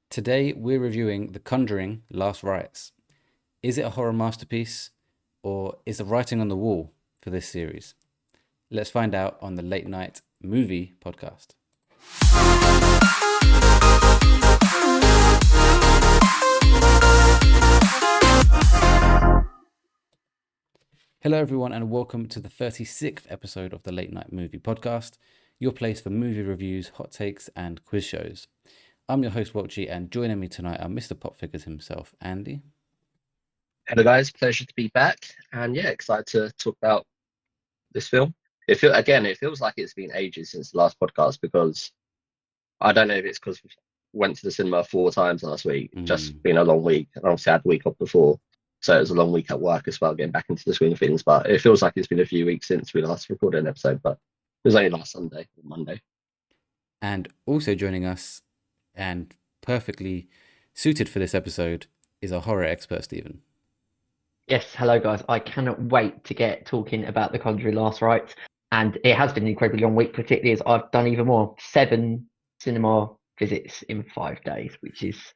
Today we're reviewing The Conjuring Last Rites. Is it a horror masterpiece or is the writing on the wall for this series? Let's find out on the Late Night Movie Podcast. Hello, everyone, and welcome to the 36th episode of the Late Night Movie Podcast, your place for movie reviews, hot takes, and quiz shows. I'm your host, Welchy, and joining me tonight are Mr. Pop Figures himself, Andy. Hello, guys. Pleasure to be back, and yeah, excited to talk about this film. It feels like it's been ages since the last podcast because I don't know if it's because we went to the cinema 4 times last week. Just been a long week, and obviously I had the week off before, so it was a long week at work as well, getting back into the swing of things. But it feels like it's been a few weeks since we last recorded an episode, but it was only last Sunday or Monday. And also joining us, and perfectly suited for this episode, is our horror expert, Stephen. Yes, hello guys. I cannot wait to get talking about The Conjuring Last Rites. And it has been an incredibly long week, particularly as I've done even more. 7 cinema visits in 5 days, which is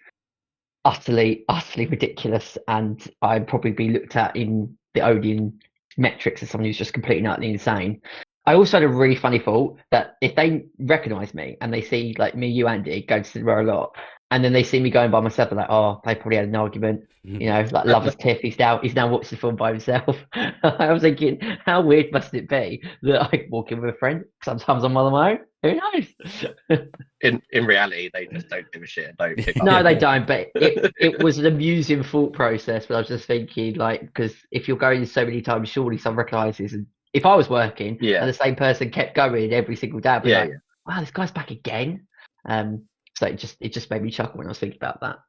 utterly ridiculous. And I'd probably be looked at in the Odeon metrics as someone who's just completely and utterly insane. I also had a really funny thought that if they recognise me and they see like me, you, Andy, go to cinema a lot, and then they see me going by myself, they're like, oh, they probably had an argument, like lovers tiff. He's now watched the film by himself. I was thinking, how weird must it be that I walk in with a friend? Sometimes I'm on my own. Who knows? In reality, they just don't give a shit and don't pick up. No, they don't. But it was an amusing thought process. But I was just thinking, like, because if you're going so many times, surely some recognises. And if I was working and the same person kept going every single day, I'd be like, wow, this guy's back again. So it just made me chuckle when I was thinking about that.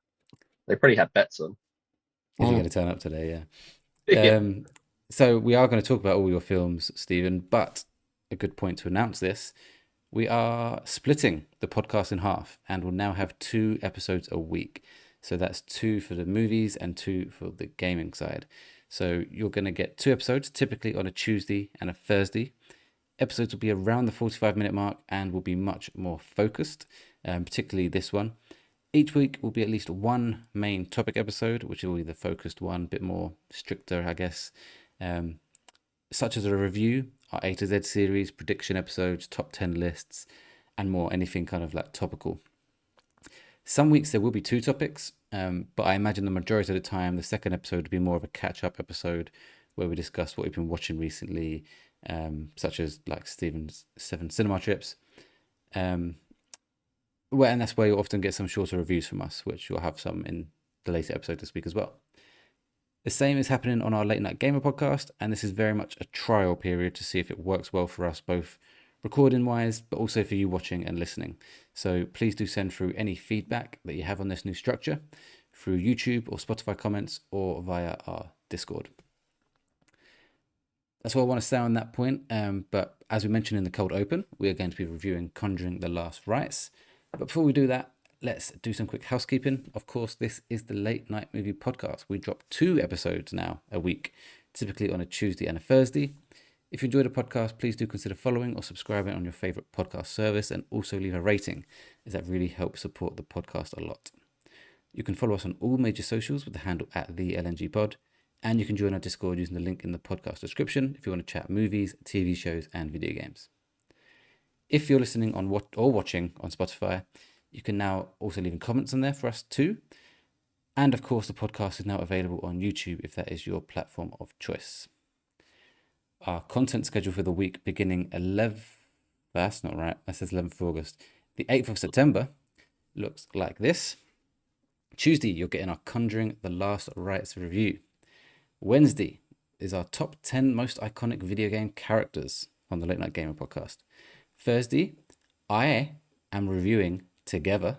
They probably had bets on. Is he going to turn up today? Yeah. So we are going to talk about all your films, Stephen, but a good point to announce this. We are splitting the podcast in half and will now have 2 episodes a week. So that's 2 for the movies and 2 for the gaming side. So you're going to get 2 episodes, typically on a Tuesday and a Thursday. Episodes will be around the 45-minute mark and will be much more focused, particularly this one. Each week will be at least one main topic episode, which will be the focused one, a bit more stricter, I guess, such as a review, our A to Z series, prediction episodes, top 10 lists, and more, anything kind of like topical. Some weeks there will be 2 topics, but I imagine the majority of the time the second episode will be more of a catch-up episode where we discuss what we've been watching recently, such as like Stephen's 7 cinema trips. And that's where you'll often get some shorter reviews from us, which you'll have some in the later episode this week as well. The same is happening on our Late Night Gamer podcast, and this is very much a trial period to see if it works well for us, both recording-wise, but also for you watching and listening. So please do send through any feedback that you have on this new structure through YouTube or Spotify comments or via our Discord. That's all I want to say on that point. But as we mentioned in the cold open, we are going to be reviewing Conjuring the Last Rites. But before we do that, let's do some quick housekeeping. Of course, this is the Late Night Movie Podcast. We drop 2 episodes now a week, typically on a Tuesday and a Thursday. If you enjoy the podcast, please do consider following or subscribing on your favorite podcast service, and also leave a rating, as that really helps support the podcast a lot. You can follow us on all major socials with the handle @TheLNGPod, and you can join our Discord using the link in the podcast description if you want to chat movies, TV shows, and video games. If you're listening on or watching on Spotify, you can now also leave comments on there for us too. And of course, the podcast is now available on YouTube if that is your platform of choice. Our content schedule for the week beginning 11th, that's not right, that says 11th of August. The 8th of September looks like this. Tuesday, you're getting our Conjuring the Last Rites review. Wednesday is our top 10 most iconic video game characters on the Late Night Gamer podcast. Thursday, I am reviewing Together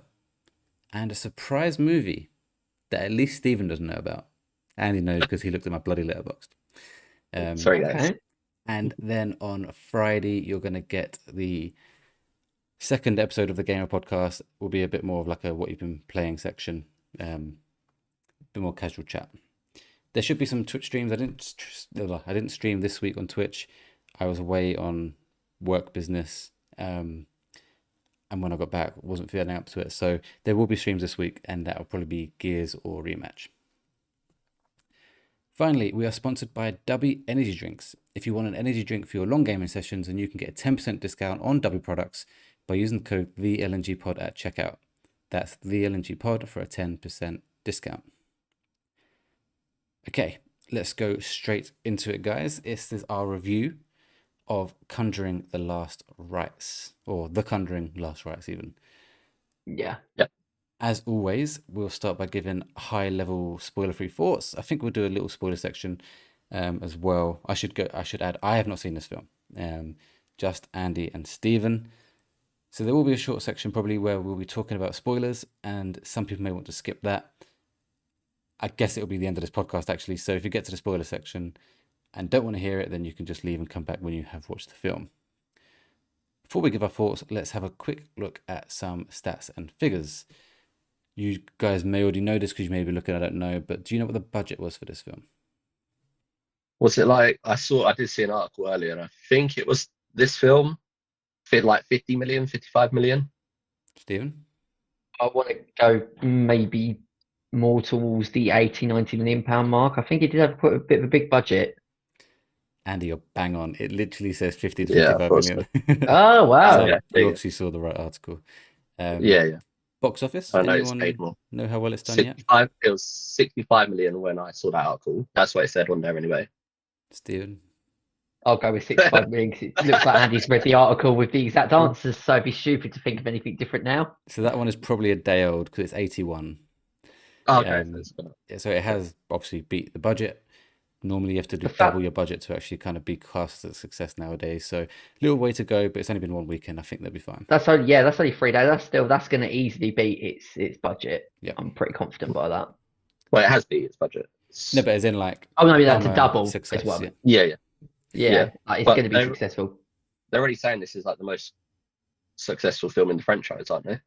and a surprise movie that at least Stephen doesn't know about. And he knows because he looked at my bloody Letterboxd. Sorry, guys. Okay. And then on Friday, you're going to get the second episode of the Gamer podcast. Will be a bit more of like a what you've been playing section, a bit more casual chat. There should be some Twitch streams. I didn't stream this week on Twitch. I was away on work business. and when I got back, wasn't feeling up to it. So there will be streams this week, and that will probably be Gears or Rematch. Finally, we are sponsored by Dubby Energy Drinks. If you want an energy drink for your long gaming sessions, and you can get a 10% discount on Dubby products by using the code TheLNGPod at checkout. That's TheLNGPod for a 10% discount. Okay, let's go straight into it, guys. This is our review of Conjuring the Last Rites, or The Conjuring Last Rites even. Yeah. Yep. As always, we'll start by giving high-level spoiler-free thoughts. I think we'll do a little spoiler section as well. I should add, I have not seen this film. Just Andy and Stephen. So there will be a short section probably where we'll be talking about spoilers, and some people may want to skip that. I guess it'll be the end of this podcast actually. So if you get to the spoiler section and don't want to hear it, then you can just leave and come back when you have watched the film. Before we give our thoughts, let's have a quick look at some stats and figures. You guys may already know this because you may be looking, I don't know, but do you know what the budget was for this film? Was it like, I did see an article earlier, and I think it was this film fit like 50 million, 55 million. Stephen? I want to go maybe more towards the 80, 90 million pound mark. I think it did have quite a bit of a big budget. Andy, you're bang on. It literally says 50 to Yeah, 55 of course. million. Oh, wow. So yeah, you obviously saw the right article. yeah. Box office? I know it's Anyone paid more. know how well it's done yet? It was 65 million when I saw that article. That's what it said on there anyway. Stephen? I'll go with 65 million 'cause it looks like Andy's read the article with the exact answers, so it'd be stupid to think of anything different now. So that one is probably a day old because it's 81. Oh, okay. So it has obviously beat the budget. Normally you have to do The fact- double your budget to actually kind of be cast as a success nowadays. So little way to go, but it's only been one weekend. I think they'll be fine. That's only 3 days. That's going to easily beat its budget. Yeah. I'm pretty confident by that. Well, it has beat its budget. No, but as in like... Oh, no, that's on a double success, as well. yeah. Yeah, like, it's But going to be successful. They're already saying this is like the most successful film in the franchise, aren't they?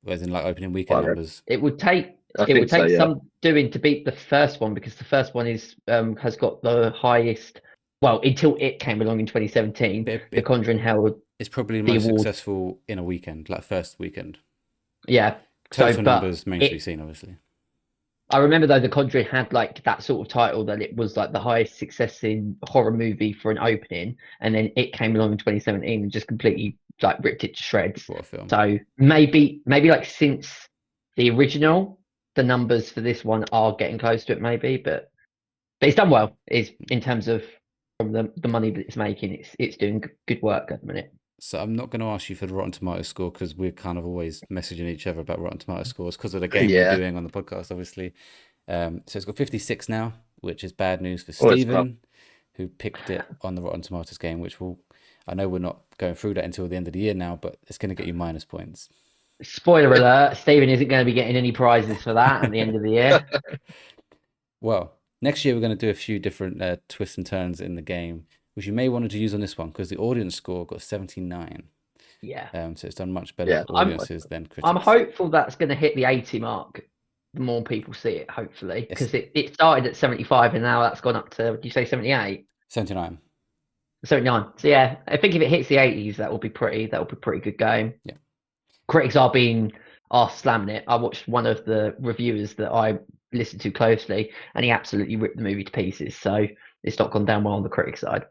As in like opening weekend numbers. It would take I think so, yeah. some doing to beat the first one, because the first one is has got the highest. Well, until it came along in 2017, The Conjuring held. It's probably the the most award. successful in a weekend, like first weekend. Yeah. Total numbers remains to be seen, obviously. I remember though, The Conjuring had like that sort of title that it was like the highest success in horror movie for an opening, and then it came along in 2017 and just completely like ripped it to shreds. What a film. So maybe like since the original, the numbers for this one are getting close to it, maybe, but it's done well. Is in terms of from the money that it's making, it's doing good work at the minute. So I'm not going to ask you for the Rotten Tomatoes score because we're kind of always messaging each other about Rotten Tomatoes scores because of the game we're doing on the podcast, obviously. So it's got 56 now, which is bad news for Stephen, who picked it on the Rotten Tomatoes game, which I know we're not going through that until the end of the year now, but it's going to get you minus points. Spoiler alert, Stephen isn't going to be getting any prizes for that at the end of the year. Well, next year we're going to do a few different twists and turns in the game, which you may want to use on this one because the audience score got 79. Yeah. So it's done much better for audiences than critics. I'm hopeful that's going to hit the 80 mark. The more people see it, hopefully, because it started at 75 and now that's gone up to, did you say 78? 79. 79. So yeah, I think if it hits the 80s, that will be pretty good game. Yeah. Critics are slamming it. I watched one of the reviewers that I listened to closely, and he absolutely ripped the movie to pieces. So it's not gone down well on the critic side.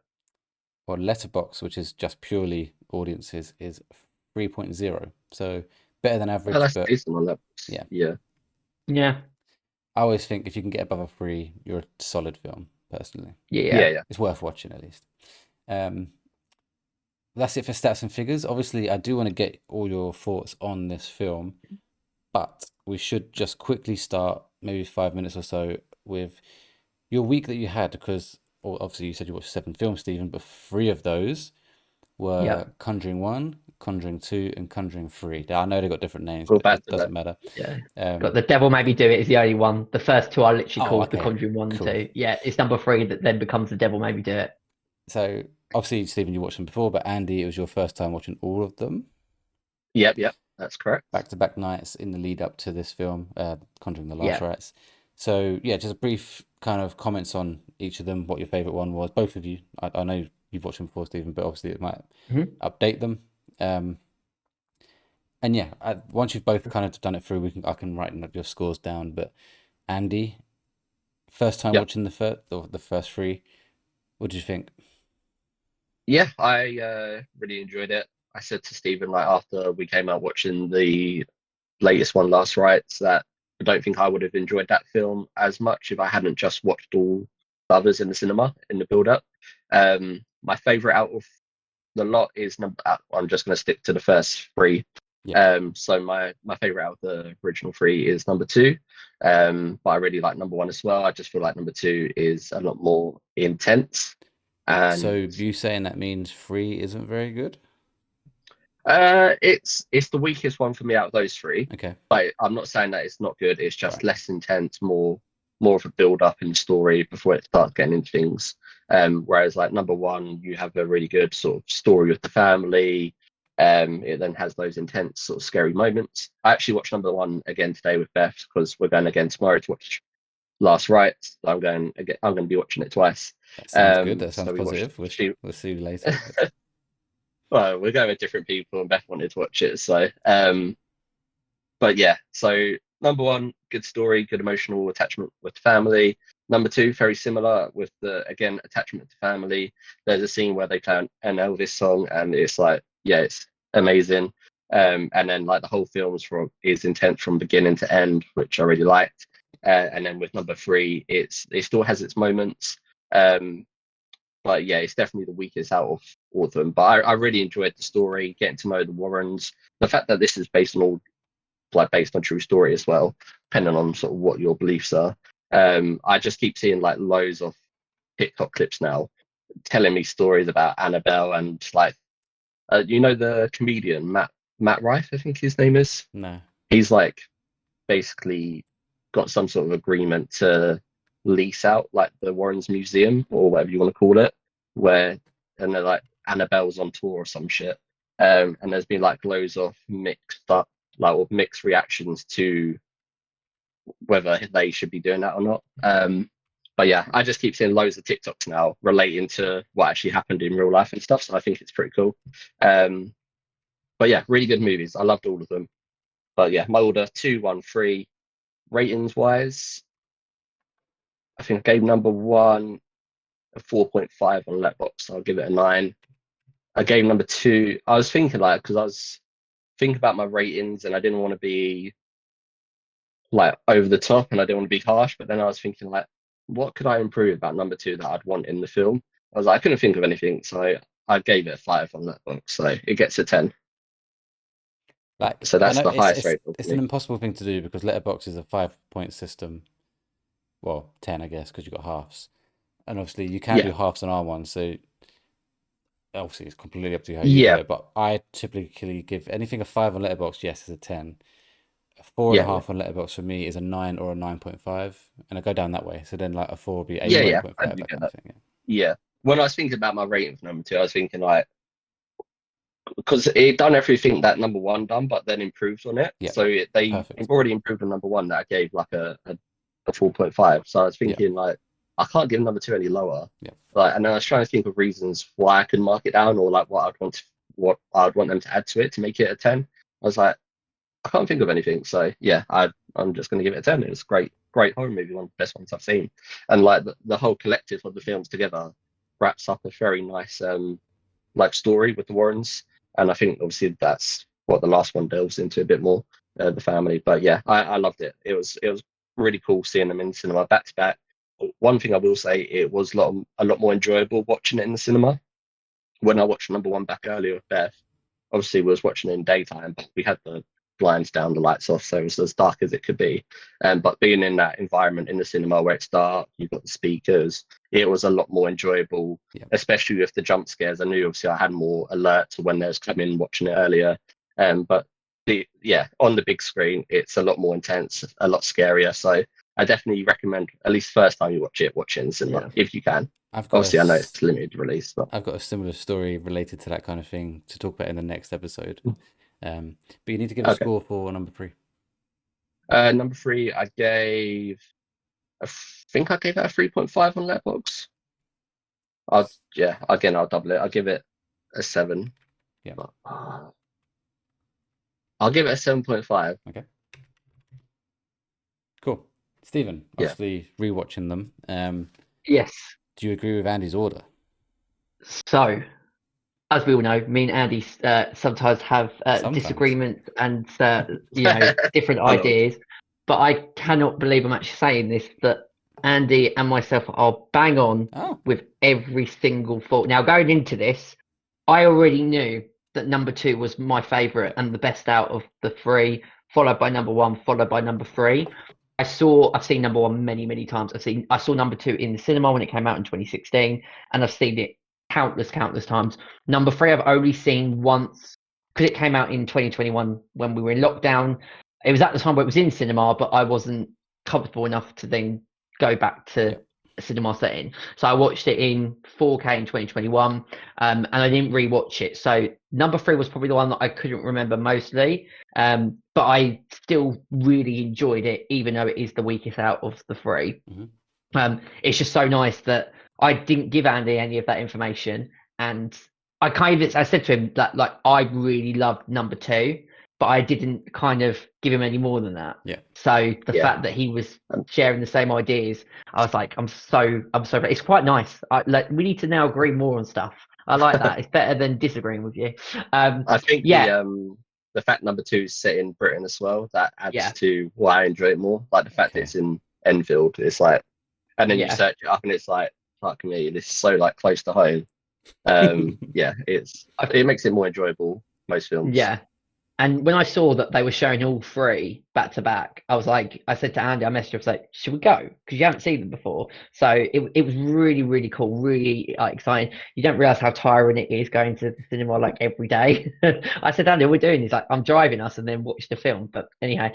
Well, Letterboxd, which is just purely audiences, is 3.0. So better than average. Oh, that's but decent on that. Yeah. I always think if you can get above a 3, you're a solid film, personally. Yeah. It's worth watching at least. That's it for stats and figures. Obviously, I do want to get all your thoughts on this film, but we should just quickly start, maybe 5 minutes or so, with your week that you had, because obviously you said you watched 7 films, Stephen, but 3 of those were Conjuring 1, Conjuring 2, and Conjuring 3. I know they got different names, but it doesn't matter. Yeah. Got The Devil Made Me Do It is the only one. The first 2 are literally called The Conjuring 1 and 2. Yeah, it's number 3 that then becomes The Devil Made Me Do It. So obviously, Stephen, you watched them before, but Andy, it was your first time watching all of them. Yep, that's correct. Back-to-back nights in the lead up to this film, Conjuring the Last Rites. So yeah, just a brief kind of comments on each of them, what your favourite one was. Both of you, I know you've watched them before, Stephen, but obviously it might update them. And yeah, once you've both kind of done it through, I can write your scores down. But Andy, first time Yeah, watching the first three, what did you think? yeah, I really enjoyed it. I said to Stephen like after we came out watching the latest one, Last Rites, that I don't think I would have enjoyed that film as much if I hadn't just watched all the others in the cinema in the build-up. My favorite out of the lot is number. I'm just going to stick to the first three. Yeah. So my favorite out of the original three is number two. But I really like number one as well. I just feel like number two is a lot more intense, So and you saying that means three isn't very good? it's the weakest one for me out of those three. Okay. But I'm not saying that it's not good. It's just Right. less intense, more of a build up in the story before it starts getting into things. Whereas like number one, you have a really good sort of story with the family. It then has those intense sort of scary moments. I actually watched number one again today with Beth because we're going again tomorrow to watch Last Rites. I'm going again. I'm going to be watching it twice. That sounds good. That sounds So we watched. positive. We'll see you later. Well, we're going with different people, and Beth wanted to watch it. So, but yeah. So number one, good story, good emotional attachment with the family. Number two, very similar with the again attachment to family. There's a scene where they play an Elvis song, and it's like, yeah, it's amazing. And then like the whole film's is intense from beginning to end, which I really liked. And then with number three, it still has its moments. Um, but yeah, it's definitely the weakest out of all of them. But I really enjoyed the story, getting to know the Warrens. The fact that this is based on true story as well, depending on sort of what your beliefs are. I just keep seeing like loads of TikTok clips now telling me stories about Annabelle and like the comedian Matt Rife, I think his name is. No. He's like basically got some sort of agreement to lease out like the Warrens Museum or whatever you want to call it, where and they're like Annabelle's on tour or some shit. And there's been like loads of mixed reactions to whether they should be doing that or not. But yeah, I just keep seeing loads of TikToks now relating to what actually happened in real life and stuff. So I think it's pretty cool. But yeah, really good movies. I loved all of them. But yeah, my order 2, 1, 3. Ratings wise, I think I gave number one a 4.5 on Letterboxd. So I'll give it a 9. I gave number two. I was thinking like because I was thinking about my ratings and I didn't want to be like over the top and I didn't want to be harsh. But then I was thinking like, what could I improve about number two that I'd want in the film? I was like, I couldn't think of anything, so I gave it a 5 on Letterboxd. So it gets a 10. Like So I that's know the highest rate for it's an me. impossible thing to do because Letterbox is a 5 point system. Well, 10, I guess, because you've got halves. And obviously you can Yeah, do halves on R1, so obviously it's completely up to you how you do yeah, it. But I typically give anything a 5 on Letterbox, yes, is a 10. A four and a yeah, yeah, half on Letterbox for me is a 9 or a 9.5. And I go down that way. So then like a 4 would be a yeah, yeah. I 9.5, do that get kind of that. thing. Yeah. Yeah. When I was thinking about my rating for number two, I was thinking like because it done everything that number one done, but then improved on it. Yeah. So they've Perfect. already improved on number one that I gave like a 4.5. So I was Yeah. thinking like I can't give number two any lower. Yeah. Like, and then I was trying to think of reasons why I could mark it down or like what I'd want them to add to it to make it a 10. I was like, I can't think of anything. So yeah, I'm just going to give it a 10. It was great horror movie, one of the best ones I've seen, and like the whole collective of the films together wraps up a very nice like story with the Warrens, and I think obviously that's what the last one delves into a bit more, the family. But yeah, I loved it. It was really cool seeing them in cinema back to back. One thing I will say, it was a lot more enjoyable watching it in the cinema. When I watched number one back earlier with Beth, obviously we was watching it in daytime, but we had the blinds down, the lights off, so it was as dark as it could be. But being in that environment in the cinema where it's dark, you've got the speakers, it was a lot more enjoyable, Yeah. especially with the jump scares. I knew obviously I had more alert to when there's coming watching it earlier. But on the big screen, it's a lot more intense, a lot scarier. So I definitely recommend, at least first time you watch it in the cinema Yeah. if you can. I've got Obviously, I know it's limited release, but I've got a similar story related to that kind of thing to talk about in the next episode. But you need to give a okay. score for number three. Number three, I think I gave it a 3.5 on Letterboxd. I'll double it. I'll give it a 7. Yeah. But, I'll give it a 7.5. Okay. Cool. Stephen, Yeah. obviously rewatching them. Yes. Do you agree with Andy's order? So, as we all know, me and Andy sometimes have Sometimes. disagreements and different A lot. ideas. But I cannot believe I'm actually saying this, that Andy and myself are bang on Oh, with every single thought. Now, going into this, I already knew that number 2 was my favourite and the best out of the 3, followed by number 1, followed by number 3. I've seen number 1 many, many times. I saw number 2 in the cinema when it came out in 2016, and I've seen it countless times. Number 3 I've only seen once because it came out in 2021 when we were in lockdown. It was at the time where it was in cinema, but I wasn't comfortable enough to then go back to a cinema setting. So I watched it in 4K in 2021, and I didn't rewatch it. So number 3 was probably the one that I couldn't remember mostly, but I still really enjoyed it, even though it is the weakest out of the 3. It's just so nice that I didn't give Andy any of that information, and I said to him that like I really loved number 2, but I didn't kind of give him any more than that. Yeah. So the fact that he was sharing the same ideas, I was like, I'm so it's quite nice. We need to now agree more on stuff. I like that. It's better than disagreeing with you. I think yeah, the fact number 2 is set in Britain as well, that adds Yeah. to why I enjoy it more. Like the fact that it's in Enfield, it's like, and then you Yeah. search it up and it's like, fuck me, this is so like close to home. Yeah, it makes it more enjoyable, most films. Yeah. And when I saw that they were showing all 3 back to back, I said to Andy, I messaged him, I was like, should we go? Because you haven't seen them before. So it was really, really cool, really exciting. You don't realize how tiring it is going to the cinema like every day. I said, Andy, what we're doing is like, I'm driving us and then watch the film. But anyhow,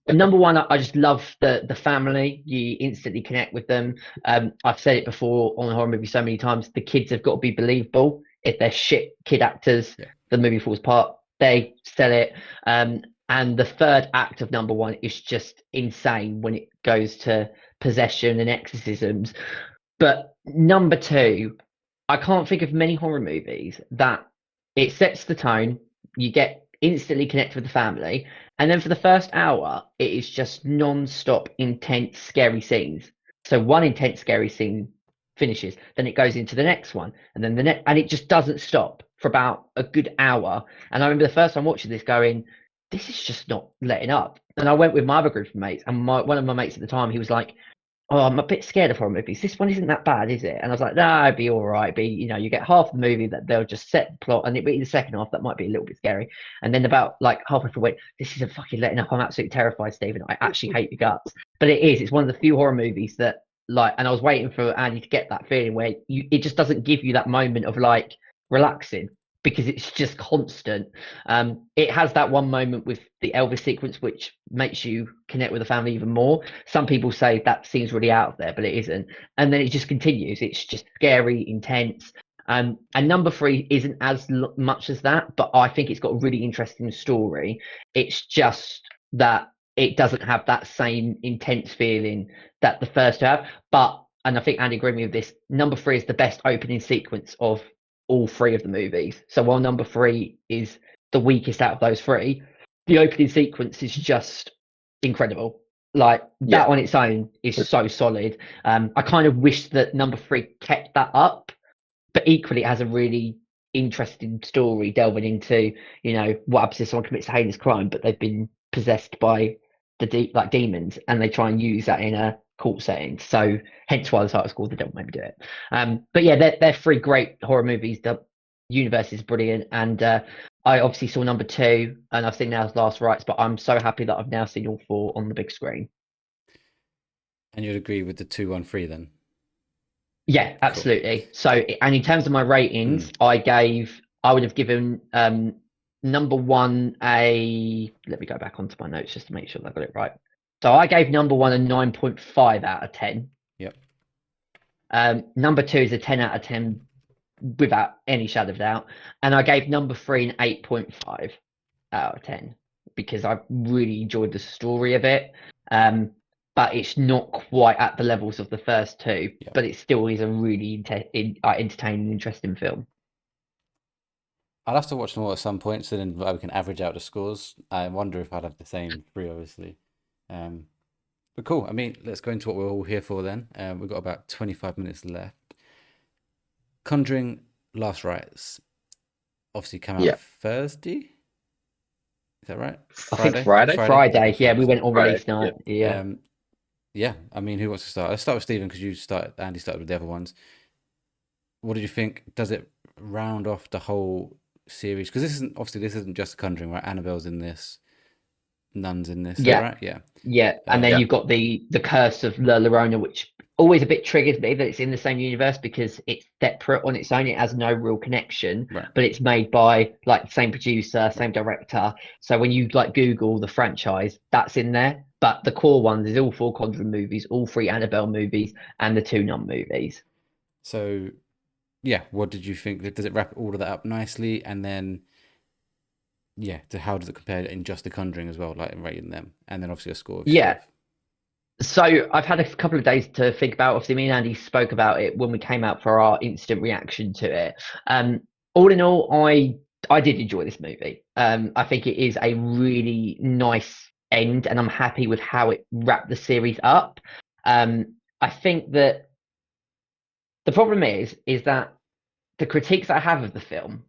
number 1, I just love the family. You instantly connect with them. I've said it before on a horror movie so many times, the kids have got to be believable. If they're shit kid actors, the movie falls apart. They sell it. And the third act of number 1 is just insane when it goes to possession and exorcisms. But number 2, I can't think of many horror movies that it sets the tone, you get instantly connected with the family, and then for the first hour, it is just non-stop intense, scary scenes. So one intense, scary scene finishes, then it goes into the next one, and then the next, and it just doesn't stop for about a good hour. And I remember the first time watching this going, this is just not letting up. And I went with my other group of mates, and one of my mates at the time, he was like, oh, I'm a bit scared of horror movies. This one isn't that bad, is it? And I was like, nah, it'd be all right. You get half the movie that they'll just set the plot, and it'll be the second half that might be a little bit scary. And then about like halfway through, wait, this isn't fucking letting up. I'm absolutely terrified, Stephen. I actually hate your guts. But it is. It's one of the few horror movies that like, and I was waiting for Andy to get that feeling where it just doesn't give you that moment of like relaxing, because it's just constant. It has that one moment with the Elvis sequence, which makes you connect with the family even more. Some people say that seems really out there, but it isn't. And then it just continues. It's just scary, intense. And number 3 isn't as much as that, but I think it's got a really interesting story. It's just that it doesn't have that same intense feeling that the first have. But, and I think Andy agreed with me with this, number 3 is the best opening sequence of all 3 of the movies. So while number 3 is the weakest out of those 3, the opening sequence is just incredible. Like that on its own is so solid. I kind of wish that number 3 kept that up, but equally it has a really interesting story delving into, what happens if someone commits a heinous crime, but they've been possessed by like demons, and they try and use that in a court setting. So hence why the title's called The Devil Made Me Do It. But yeah, they're 3 great horror movies. The universe is brilliant, and I obviously saw number 2, and I've seen now Last Rites, but I'm so happy that I've now seen all 4 on the big screen. And you'd agree with the 2-1-3 then? Yeah, absolutely. Cool. So, and in terms of my ratings, I would have given number 1 let me go back onto my notes just to make sure that I got it right. So I gave number 1 a 9.5 out of 10. Yep. Number 2 is a 10 out of 10 without any shadow of doubt. And I gave number 3 an 8.5 out of 10 because I really enjoyed the story of it. But it's not quite at the levels of the first 2, but it still is a really entertaining, interesting film. I'll have to watch them all at some point, so then we can average out the scores. I wonder if I'd have the same three, obviously. Um, but cool. I mean, let's go into what we're all here for then. We've got about 25 minutes left. Conjuring Last Rites obviously came out Yeah. Thursday. Is that right? I think Friday. Friday. Yeah, we sorry. went on Friday, release night. Yeah. Yeah. I mean, who wants to start? Let's start with Stephen because Andy started with the other ones. What did you think? Does it round off the whole series? Because this isn't just Conjuring, right? Annabelle's in this, Nun's in this. Is that Yeah. right? Yeah. Yeah, and then Yeah. you've got the Curse of La Llorona, which always a bit triggers me that it's in the same universe because it's separate on its own. It has no real connection, Right. but it's made by like the same producer, same director. So when you like Google the franchise, that's in there. But the core ones is all four Conjuring movies, all three Annabelle movies, and the two Nun movies. So, yeah, what did you think? Does it wrap all of that up nicely? And then, yeah, to how does it compare in just the Conjuring as well, like in rating them? And then obviously a score of Yeah. yourself. So I've had a couple of days to think about. Obviously, me and Andy spoke about it when we came out for our instant reaction to it. All in all, I did enjoy this movie. I think it is a really nice end, and I'm happy with how it wrapped the series up. I think that the problem is that the critiques that I have of the film,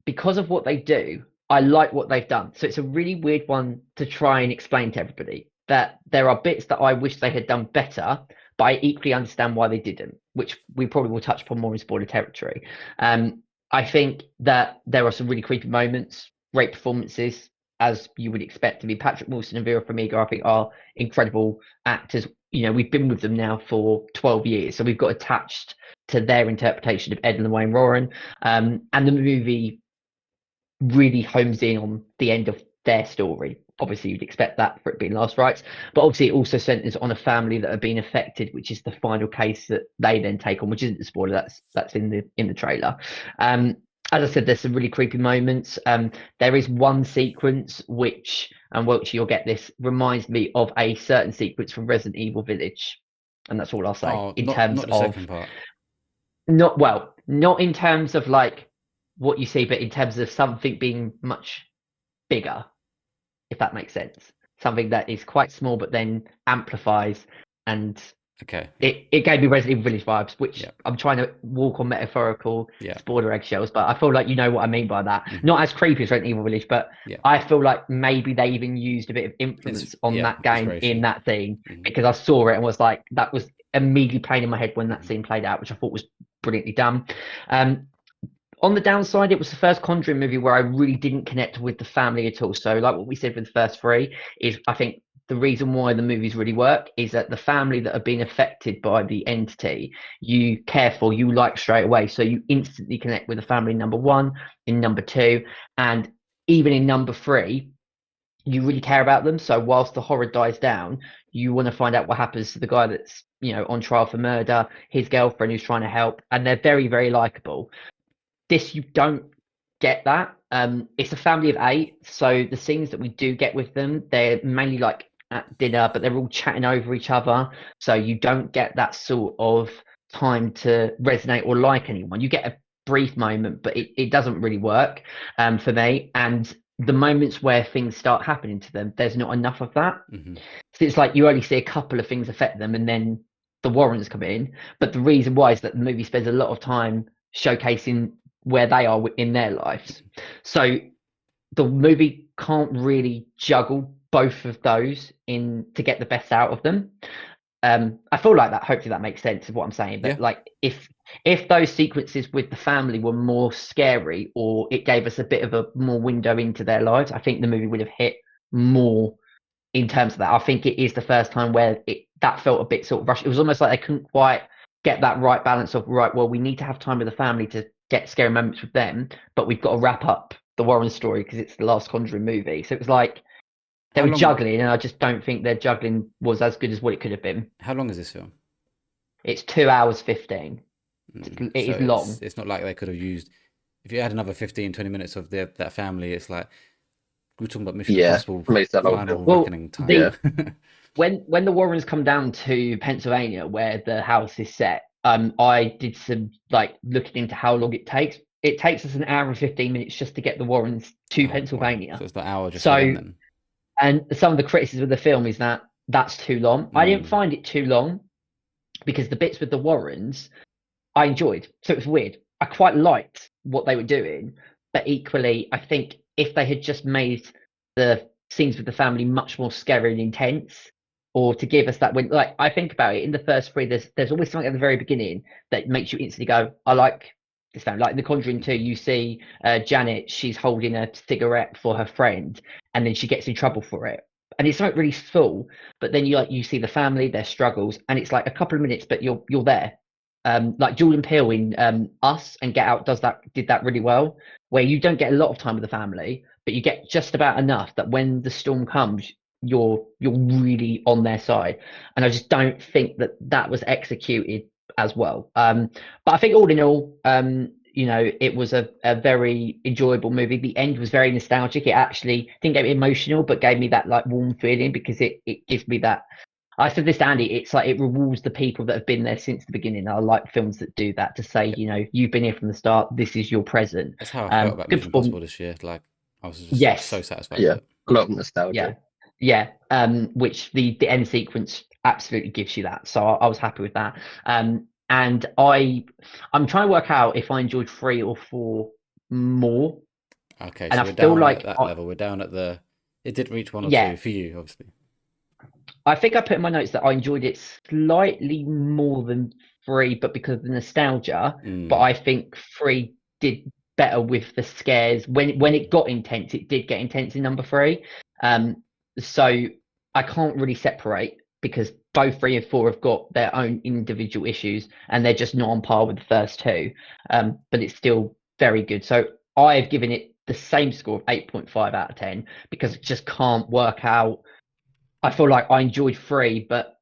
because of what they do, I like what they've done. So it's a really weird one to try and explain to everybody that there are bits that I wish they had done better, but I equally understand why they didn't, which we probably will touch upon more in spoiler territory. I think that there are some really creepy moments, great performances, as you would expect to be. Patrick Wilson and Vera Farmiga, I think, are incredible actors. You know, we've been with them now for 12 years, so we've got attached to their interpretation of Ed and Lorraine Warren. And the movie really homes in on the end of their story. Obviously, you'd expect that for it being Last Rites, but obviously it also centers on a family that have been affected, which is the final case that they then take on, which isn't a spoiler. That's in the trailer. As I said, there's some really creepy moments. There is one sequence which, and Welchy, you'll get this, reminds me of a certain sequence from Resident Evil Village, and that's all I'll say Oh, in terms not the of second part. not in terms of like what you see, but in terms of something being much bigger, if that makes sense. Something that is quite small but then amplifies, and Okay. it gave me Resident Evil Village vibes, which Yeah. I'm trying to walk on metaphorical Yeah. spoiler eggshells, but I feel like you know what I mean by that. Mhm. Not as creepy as Resident Evil Village, but Yeah. I feel like maybe they even used a bit of influence on that game inspiration. in that scene, Mhm. because I saw it and was like, that was immediately playing in my head when that Mhm. scene played out, which I thought was brilliantly done. On the downside, it was the first Conjuring movie where I really didn't connect with the family at all. So, like what we said with the first three, is I think the reason why the movies really work is that the family that have been affected by the entity, you care for, you like straight away. So you instantly connect with the family in number one, in number two, and even in number three, you really care about them. So whilst the horror dies down, you want to find out what happens to the guy that's, you know, on trial for murder, his girlfriend who's trying to help, and they're very, very likable. This, you don't get that. It's a family of eight, so the scenes that we do get with them, they're mainly like at dinner, but they're all chatting over each other. So you don't get that sort of time to resonate or like anyone. You get a brief moment, but it doesn't really work for me. And the moments where things start happening to them, there's not enough of that. Mm-hmm. So it's like you only see a couple of things affect them, and then the Warrens come in. But the reason why is that the movie spends a lot of time showcasing where they are in their lives. So the movie can't really juggle both of those in to get the best out of them. I feel like that. Hopefully, that makes sense of what I'm saying. That like if those sequences with the family were more scary, or it gave us a bit of a more window into their lives, I think the movie would have hit more in terms of that. I think it is the first time where that felt a bit sort of rushed. It was almost like they couldn't quite get that right balance of, right, well, we need to have time with the family to get scary moments with them, but we've got to wrap up the Warren story because it's the last Conjuring movie. So it was like they were juggling, and I just don't think their juggling was as good as what it could have been. How long is this film? It's 2 hours 15. It is long. It's not like they could have used, if you had another 15, 20 minutes of that family, it's like we're talking about Mission Impossible Final Reckoning time. When the Warrens come down to Pennsylvania, where the house is set, I did some like looking into how long it takes. it takes us an hour and 15 minutes just to get the Warrens to Wow. Pennsylvania. So it's the hour just So, for them then. and some of the criticism of the film is that that's too long. I didn't Mm. find it too long because the bits with the Warrens I enjoyed. So it was weird. I quite liked what they were doing, but equally, I think if they had just made the scenes with the family much more scary and intense, or to give us that when, like, I think about it in the first three, there's always something at the very beginning that makes you instantly go, I like this family. Like in The Conjuring 2, you see Janet, she's holding a cigarette for her friend, and then she gets in trouble for it. And it's not really full, but then you see the family, their struggles, and it's like a couple of minutes, but you're there. Like Jordan Peele in Us and Get Out did that really well, where you don't get a lot of time with the family, but you get just about enough that when the storm comes, you're really on their side. And I just don't think that was executed as well. But I think all in all, it was a very enjoyable movie. The end was very nostalgic. It actually didn't get me emotional, but gave me that like warm feeling because it gives me that. I said this to Andy, it's like it rewards the people that have been there since the beginning. I like films that do that, to say, you've been here from the start, this is your present. That's how I felt about Good Mission perform- Impossible this year. Like I was just Yes. so satisfied Yeah, with it. a lot of nostalgia. Yeah. Which the end sequence absolutely gives you that. So I was happy with that. And I'm trying to work out if I enjoyed 3 or 4 more. Okay, And so I we're feel down like at that level. We're down at it did reach 1 or Yeah. 2 for you, obviously. I think I put in my notes that I enjoyed it slightly more than 3, but because of the nostalgia. But I think 3 did better with the scares. When it got intense, it did get intense in number 3. So I can't really separate because both 3 and 4 have got their own individual issues and they're just not on par with the first 2. But it's still very good. So I've given it the same score of 8.5 out of 10 because it just can't work out. I feel like I enjoyed 3, but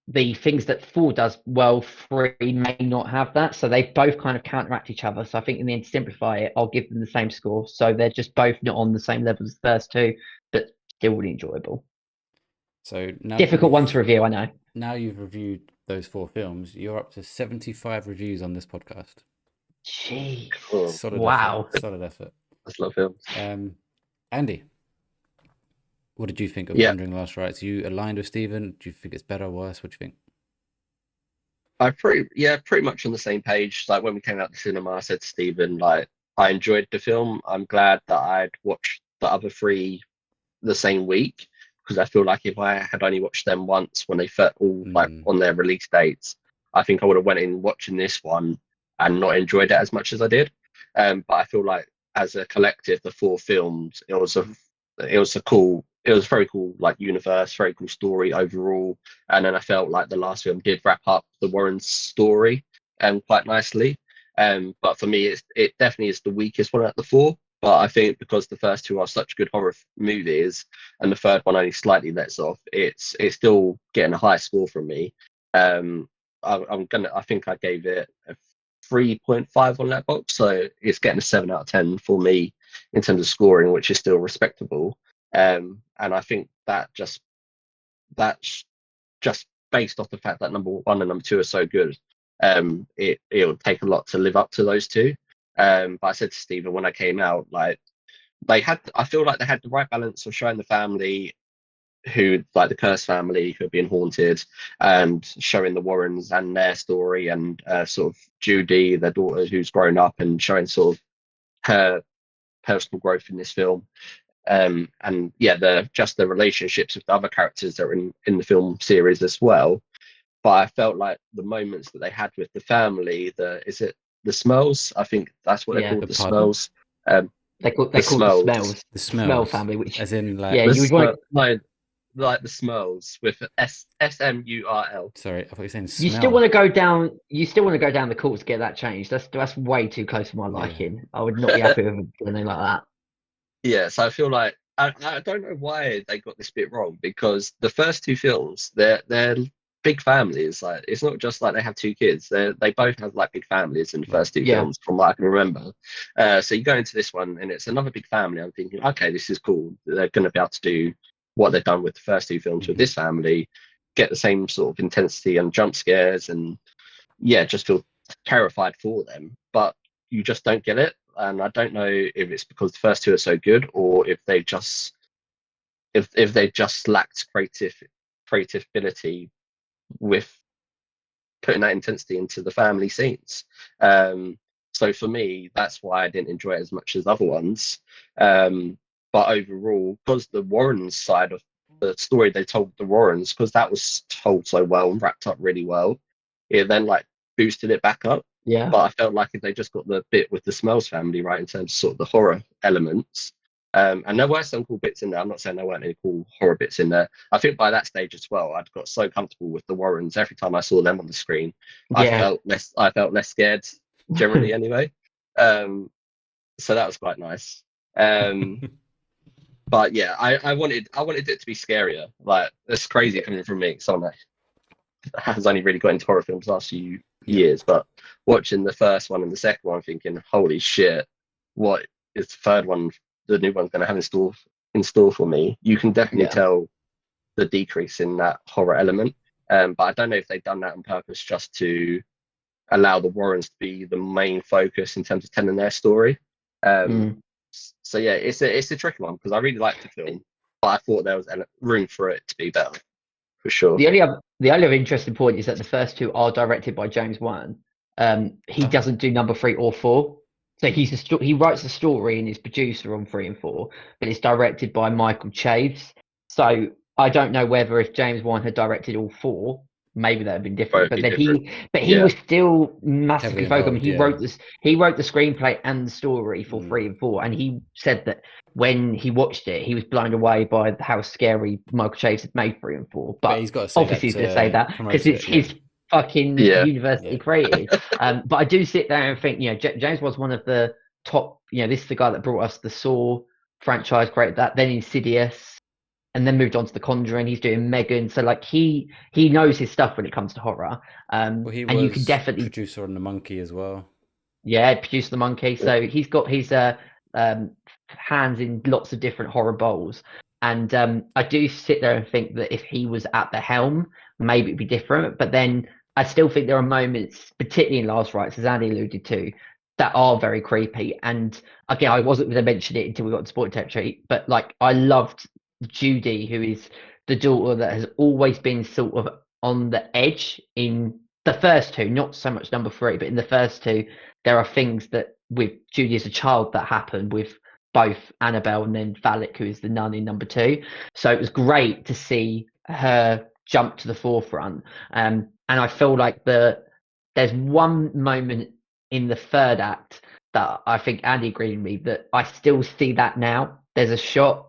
the things that 4 does well, 3 may not have that. So they both kind of counteract each other. So I think in the end, to simplify it, I'll give them the same score. So they're just both not on the same level as the first 2, but still really enjoyable. So now Difficult one to review, I know. Now you've reviewed those 4 films, you're up to 75 reviews on this podcast. Jeez. Cool. Solid Wow. effort. Solid effort. That's a lot of films. Andy, what did you think of Yeah. Conjuring Last Rites? Are you aligned with Stephen? Do you think it's better or worse? What do you think? Pretty much on the same page. Like when we came out the cinema, I said to Stephen, like, I enjoyed the film. I'm glad that I'd watched the other 3 the same week, because I feel like if I had only watched them once when they felt all like on their release dates, I think I would have went in watching this one and not enjoyed it as much as I did. But I feel like as a collective, the 4 films, it was a very cool like universe, very cool story overall. And then I felt like the last film did wrap up the Warren story quite nicely. But for me, it definitely is the weakest one out of the 4. But I think because the first 2 are such good horror movies, and the third one only slightly lets off, it's still getting a high score from me. I think I gave it a 3.5 on Letterboxd, so it's getting a 7 out of 10 for me in terms of scoring, which is still respectable. And I think that's just based off the fact that number 1 and number 2 are so good. It'll take a lot to live up to those 2. But I said to Stephen when I came out, like I feel like they had the right balance of showing the family who, like the Curse family, who have been haunted, and showing the Warrens and their story, and sort of Judy, their daughter, who's grown up, and showing sort of her personal growth in this film. And yeah, the relationships with the other characters that are in the film series as well. But I felt like the moments that they had with the family, the smells? I think that's what they're called, the smells. They're called the smells. The smell family, which as in like you would want to, like the smells with SMURL. Sorry, I thought you were saying smell. You still want to go down. You still want to go down the court to get that changed. That's way too close for my liking. I would not be happy with anything like that. Yeah, so I feel like I don't know why they got this bit wrong, because the first 2 films, they're big families. Like, it's not just like they have 2 kids. They both have like big families in the first 2 films, from what I can remember. So you go into this one and it's another big family. I'm thinking, okay, this is cool. They're going to be able to do what they've done with the first 2 films with this family, get the same sort of intensity and jump scares, and just feel terrified for them. But you just don't get it. And I don't know if it's because the first two are so good, or if they just if they just lacked creative ability with putting that intensity into the family scenes. So for me, that's why I didn't enjoy it as much as other ones. But overall, because the Warrens side of the story they told the Warrens, because that was told so well and wrapped up really well, it then like boosted it back up. Yeah. But I felt like if they just got the bit with the Smells family right in terms of sort of the horror elements, and there were some cool bits in there. I'm not saying there weren't any cool horror bits in there. I think by that stage as well, I'd got so comfortable with the Warrens. Every time I saw them on the screen, I felt less scared generally anyway. So that was quite nice. But yeah, I wanted it to be scarier. Like, it's crazy coming from me, someone that has only really got into horror films last few years. But watching the first one and the second one, thinking, holy shit, what is the third one? The new one's going to have in store for me. You can definitely tell the decrease in that horror element. But I don't know if they've done that on purpose just to allow the Warrens to be the main focus in terms of telling their story. So yeah, it's a tricky one because I really liked the film, but I thought there was room for it to be better, for sure. The only other interesting point is that the first two are directed by James Wan. He doesn't do number 3 or 4. So he writes the story and is producer on 3 and 4, but it's directed by Michael Chaves. So I don't know whether if James Wan had directed all 4, maybe that would have been different. But he was still massively focused. I mean, he wrote the screenplay and the story for 3 and 4, and he said that when he watched it, he was blown away by how scary Michael Chaves had made 3 and 4. But he's got to say obviously he's going to say that because it's his fucking university created. But I do sit there and think, James was one of the top. This is the guy that brought us the Saw franchise, created that, then Insidious, and then moved on to the Conjuring. He's doing Megan, so like he knows his stuff when it comes to horror. Well, he was you can definitely producer on The Monkey as well. Yeah, produced The Monkey, so he's got his hands in lots of different horror bowls. And I do sit there and think that if he was at the helm, maybe it'd be different. But then I still think there are moments, particularly in Last Rites, as Andy alluded to, that are very creepy. And again, I wasn't going to mention it until we got to spoiler territory, but like I loved Judy, who is the daughter that has always been sort of on the edge in the first two, not so much number 3, but in the first two, there are things that with Judy as a child that happened with both Annabelle and then Valak, who is the nun in number 2. So it was great to see her jump to the forefront. And I feel like there's one moment in the third act that I think Andy agreed with me that I still see that now. There's a shot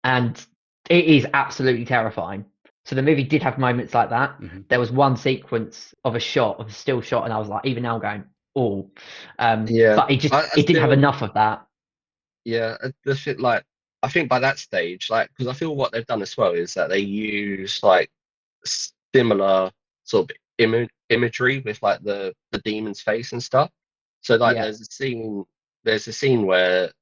and it is absolutely terrifying. So the movie did have moments like that. There was one sequence of a still shot, and I was like, even now going, oh. But it didn't have enough of that. Yeah, the shit, like, I think by that stage, like, because I feel what they've done as well is that they use like similar sort of imagery with like the demon's face and stuff. So like there's a scene where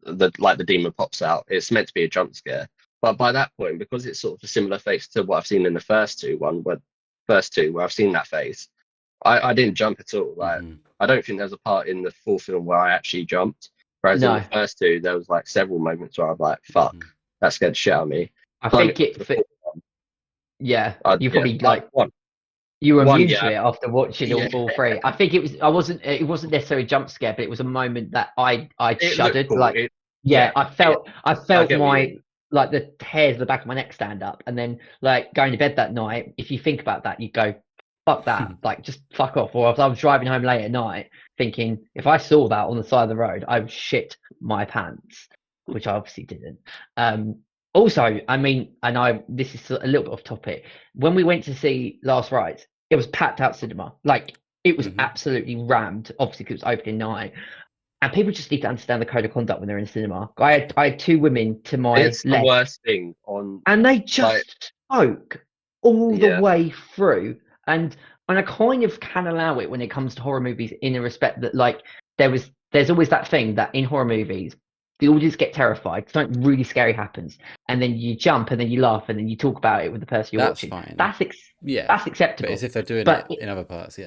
the demon pops out. It's meant to be a jump scare, but by that point, because it's sort of a similar face to what I've seen in the first two where I've seen that face, I didn't jump at all. Like I don't think there's a part in the full film where I actually jumped. Whereas in the first two, there was like several moments where I was like, "Fuck, that scared the shit out of me." I think you probably like you were immune to it after watching all 3. I think it wasn't necessarily a jump scare, but it was a moment that I shuddered. Cool. Like I felt my like the hairs at the back of my neck stand up, and then like going to bed that night. If you think about that, you go, "Fuck that!" Like just fuck off. Or if I was driving home late at night, thinking if I saw that on the side of the road, I would shit my pants, which I obviously didn't. Also, I mean, this is a little bit off topic. When we went to see Last Rites, it was packed out cinema. Like it was absolutely rammed. Obviously, because it was opening night, and people just need to understand the code of conduct when they're in cinema. I had 2 women to my left. It's the worst thing on, and they just spoke all the way through. And I kind of can allow it when it comes to horror movies in a respect that like there's always that thing that in horror movies the audience get terrified, something really scary happens, and then you jump and then you laugh and then you talk about it with the person you're watching. Fine. That's acceptable. But as if they're doing it in other parts,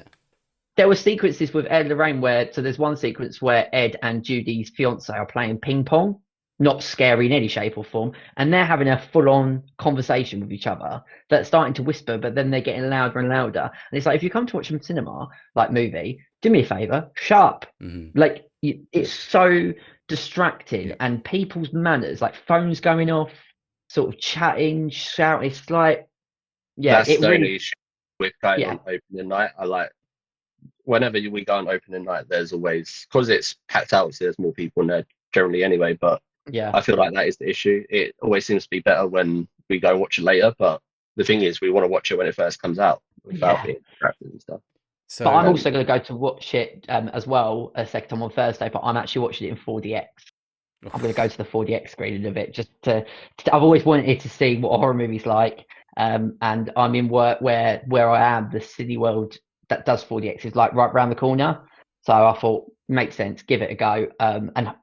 there were sequences with Ed and Lorraine so there's one sequence where Ed and Judy's fiance are playing ping pong, not scary in any shape or form, and they're having a full-on conversation with each other that's starting to whisper, but then they're getting louder and louder. And it's like, if you come to watch a cinema like movie, do me a favor, shut up. Like, it's so distracting, and people's manners, like phones going off, sort of chatting, shouting. It's like, that's it the really only issue with going on opening night. I like whenever we go on opening night, there's always, because it's packed out, so there's more people in there generally anyway. But I feel like that is the issue. It always seems to be better when we go and watch it later. But the thing is, we want to watch it when it first comes out without being distracted and stuff. So, but I'm also going to go to watch it as well a second time on Thursday. But I'm actually watching it in 4DX. I'm going to go to the 4DX screening of it just to I've always wanted to see what a horror movie's like. And I'm in work where I am, the Cineworld that does 4DX is like right around the corner. So I thought, makes sense, give it a go. And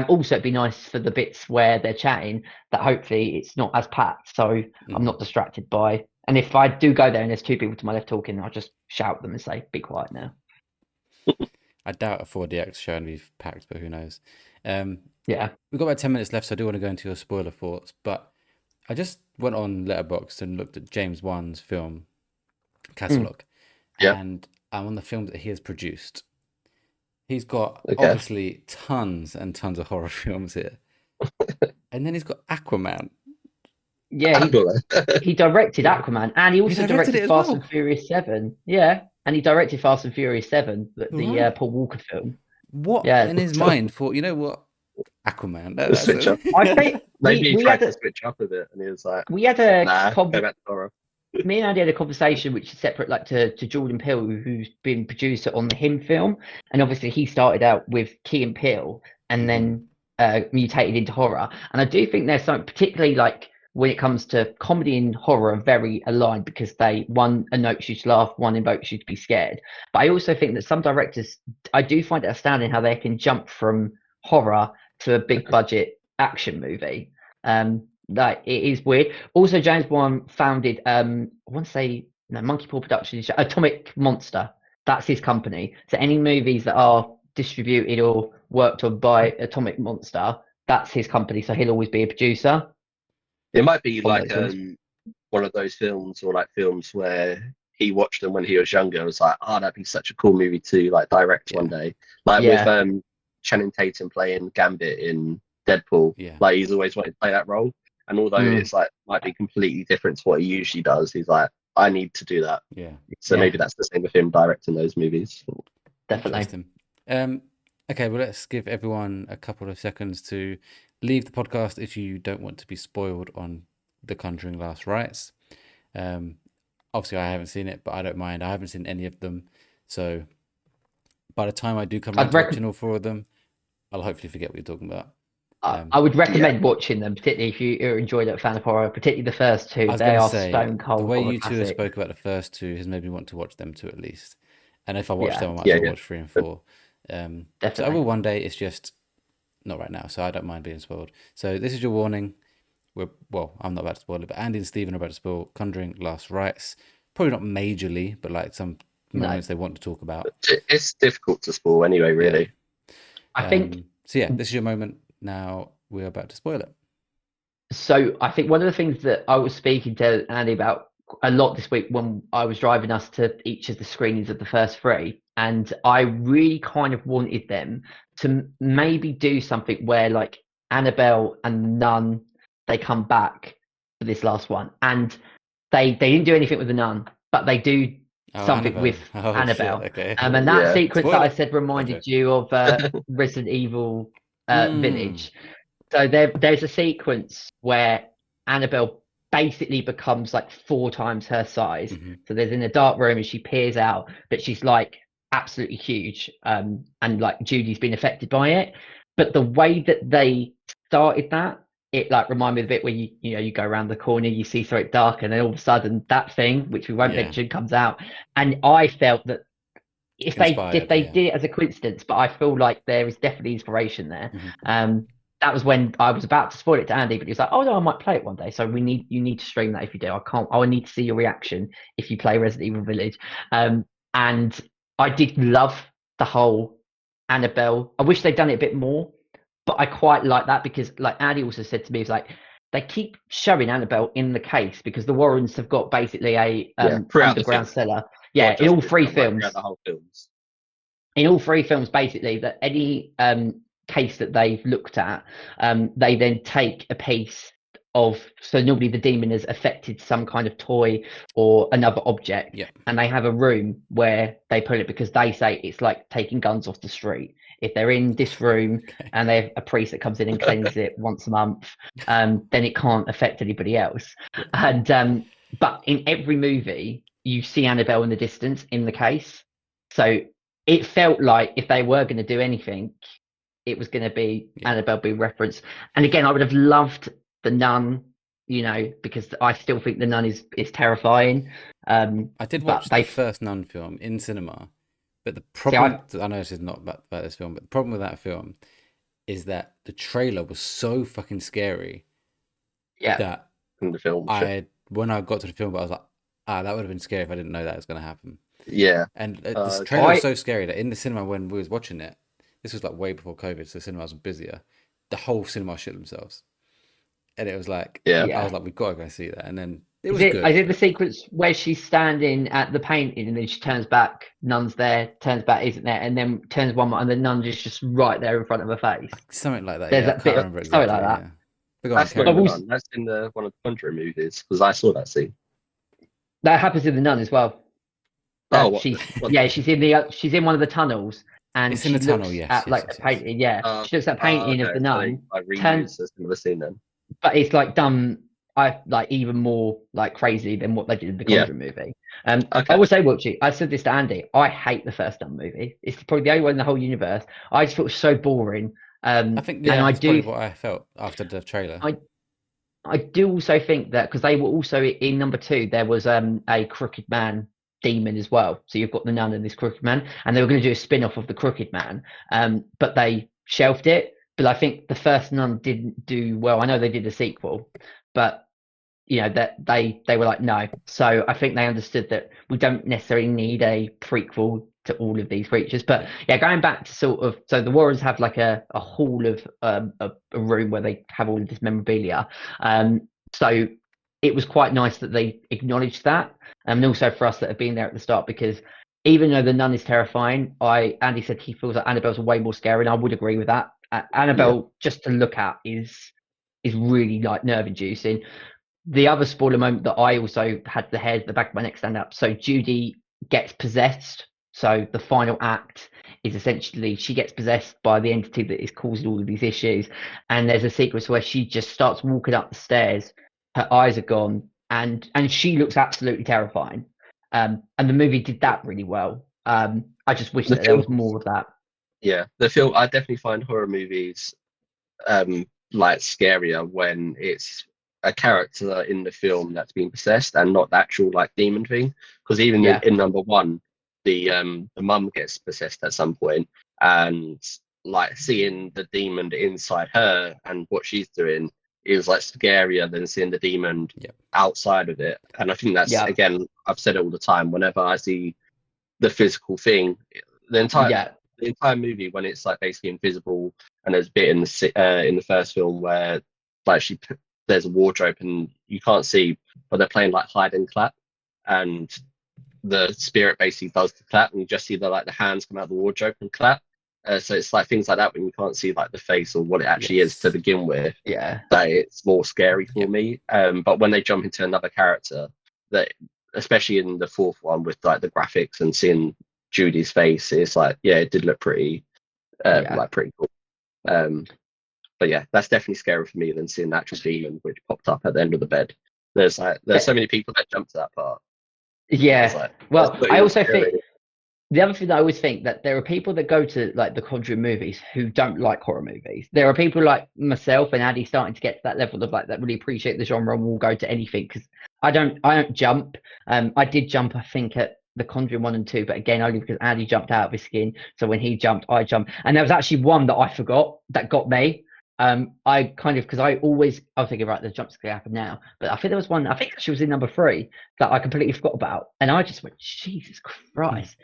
also it'd be nice for the bits where they're chatting that hopefully it's not as packed. So I'm not distracted by. And if I do go there and there's two people to my left talking, I'll just shout at them and say, be quiet now. I doubt a 4DX show and be packed, but who knows? Yeah. We've got about 10 minutes left, so I do want to go into your spoiler thoughts. But I just went on Letterboxd and looked at James Wan's film catalogue. And I'm on the film that he has produced. He's got obviously tons and tons of horror films here. And then he's got Aquaman. Yeah, he directed Aquaman, and he also directed Fast and Furious 7. Yeah, and he directed Fast and Furious 7, the Paul Walker film. What in his mind thought, you know what? Aquaman. Switch up. I think maybe he tried to switch up a bit, and he was like, we had a go back to horror. Me and Andy had a conversation which is separate, like to Jordan Peele, who's been producer on the Him film, and obviously he started out with Key and Peele and then mutated into horror. And I do think there's something particularly like when it comes to comedy and horror are very aligned because one invokes you to laugh, one invokes you to be scared. But I also think that some directors, I do find it astounding how they can jump from horror to a big budget action movie. Like it is weird. Also, James Wan founded Monkey Paw Productions, Atomic Monster. That's his company. So any movies that are distributed or worked on by Atomic Monster, that's his company. So he'll always be a producer. It might be like one of those films, or like films where he watched them when he was younger and was like, oh, that'd be such a cool movie to like direct one day. Like with Channing Tatum playing Gambit in Deadpool. Like he's always wanted to play that role. And although it's like might be completely different to what he usually does, he's like, I need to do that. So maybe that's the same with him directing those movies. Definitely. Okay, well, let's give everyone a couple of seconds to leave the podcast if you don't want to be spoiled on The Conjuring Last Rites. Obviously, I haven't seen it, but I don't mind. I haven't seen any of them. So by the time I do come around to watching all four of them, I'll hopefully forget what you're talking about. I would recommend watching them, particularly if you're enjoying a fan of horror, particularly the first two. They are stone cold. The way you two have spoke about the first two has made me want to watch them too, at least. And if I watch them, I might as well watch 3 and 4. Definitely. So I will one day. It's just not right now, so I don't mind being spoiled. So this is your warning. I'm not about to spoil it, but Andy and Stephen are about to spoil Conjuring Last Rites. Probably not majorly, but like some moments they want to talk about. It's difficult to spoil anyway, really. I think. So yeah, this is your moment. Now we're about to spoil it. So I think one of the things that I was speaking to Andy about a lot this week when I was driving us to each of the screenings of the first 3, and I really kind of wanted them to maybe do something where like Annabelle and Nun, they come back for this last one, and they didn't do anything with the Nun, but they do something Annabelle. with Annabelle. Shit, okay. And that sequence that I said reminded you of Resident Evil Village. So there's a sequence where Annabelle basically becomes like 4 times her size. So there's in a dark room and she peers out, but she's like absolutely huge, and like Judy's been affected by it. But the way that they started that, it like reminded me of the bit where you go around the corner, you see through it dark, and then all of a sudden that thing, which we won't mention, comes out. And I felt that if they did it as a coincidence, but I feel like there is definitely inspiration there. That was when I was about to spoil it to Andy, but he was like, "Oh no, I might play it one day." So you need to stream that if you do. I will need to see your reaction if you play Resident Evil Village. And I did love the whole Annabelle. I wish they'd done it a bit more, but I quite like that because, like Andy also said to me, it's like they keep showing Annabelle in the case because the Warrens have got basically a throughout the underground film, cellar. not Yeah, in just all this three film, like films. throughout the whole films. In all three films, basically, that any case that they've looked at, they then take a piece of. So normally the demon has affected some kind of toy or another object, Yeah. and they have a room where they put it because they say it's like taking guns off the street. If they're in this room Okay. and they have a priest that comes in and cleanses it once a month, then it can't affect anybody else. And but in every movie, you see Annabelle in the distance in the case. So it felt like if they were going to do anything, it was going to be Annabelle being referenced. And again, I would have loved the Nun, because I still think the Nun is terrifying. I did But watch the first Nun film in cinema, but the See, problem, I know this is not about this film, but the problem with that film is that the trailer was so fucking scary that in the film, when I got to the film, I was like, that would have been scary if I didn't know that was going to happen. yeah. And this trailer was so scary that in the cinema when we was watching it, this was like way before COVID, so the cinemas were busier. The whole cinema shit themselves, and it was like, I was like, we've got to go see that. And then it was good. Is it the sequence where she's standing at the painting and then she turns back, Nun's there, turns back, isn't there, and then turns one more, and the Nun is just right there in front of her face? Something like that. There's I that can't remember exactly. Something like that. That's not in the Nun. That's in one of the Conjuring movies because I saw that scene. That happens in the Nun as well. She's in one of the tunnels, and it's she in the looks tunnel. Yes, at like a painting. Yeah, she looks at a painting of the Nun. I reused a similar scene then, but it's like done. I like even more like crazy than what they did in the Conjuring movie. I will say, Welchy, I said this to Andy. I hate the first Nun movie. It's probably the only one in the whole universe. I just thought it was so boring. I think that's probably what I felt after the trailer. I do also think that because they were also in number 2, there was a Crooked Man demon as well. So you've got the Nun and this Crooked Man, and they were going to do a spin-off of the Crooked Man, but they shelved it. But I think the first Nun didn't do well. I know they did a sequel, but that they were like no. So I think they understood that we don't necessarily need a prequel to all of these creatures. But going back to so the Warrens have like a hall of a room where they have all of this memorabilia. So it was quite nice that they acknowledged that, and also for us that have been there at the start, because even though the Nun is terrifying, Andy said he feels like Annabelle's way more scary, and I would agree with that. Annabelle, just to look at, is really like nerve inducing. The other spoiler moment that I also had the hairs at the back of my neck stand up. So Judy gets possessed. So the final act is essentially she gets possessed by the entity that is causing all of these issues. And there's a sequence where she just starts walking up the stairs. Her eyes are gone, and she looks absolutely terrifying. And the movie did that really well. I just wish that there was more of that. Yeah, the film. I definitely find horror movies like scarier when it's a character in the film that's been possessed and not the actual like demon thing. Because even in number 1, the mum gets possessed at some point, and like seeing the demon inside her and what she's doing is like scarier than seeing the demon outside of it. And I think that's again, I've said it all the time. Whenever I see the physical thing, the entire movie, when it's like basically invisible, and there's a bit in the first film where like there's a wardrobe and you can't see, but they're playing like hide and clap, and the spirit basically does the clap, and you just see the hands come out of the wardrobe and clap. So it's like things like that when you can't see like the face or what it actually is to begin with. Yeah, that it's more scary for me. But when they jump into another character, that especially in the 4th one with like the graphics and seeing Judy's face, it's like it did look pretty like pretty cool. But that's definitely scarier for me than seeing the actual demon which popped up at the end of the bed. There's so many people that jump to that part. I also think the other thing that I always think that there are people that go to like the Conjuring movies who don't like horror movies. There are people like myself and Addy starting to get to that level of like that really appreciate the genre and will go to anything, because I don't jump. I did jump, I think, at the Conjuring 1 and 2, but again only because Addy jumped out of his skin. So when he jumped, I jumped, and there was actually one that I forgot that got me. I kind of, because I was thinking, right, the jump scare happened now, but I think there was one, I think she was in number 3 that I completely forgot about, and I just went, Jesus Christ.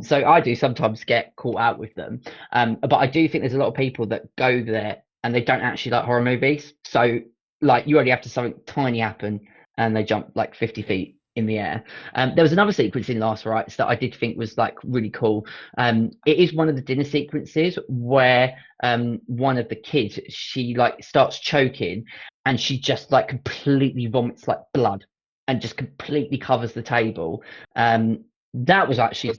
So I do sometimes get caught out with them, but I do think there's a lot of people that go there and they don't actually like horror movies. So like you only have to something tiny happen and they jump like 50 feet in the air. There was another sequence in Last Rites that I did think was like really cool. It is one of the dinner sequences where one of the kids, she like starts choking and she just like completely vomits like blood and just completely covers the table. That was actually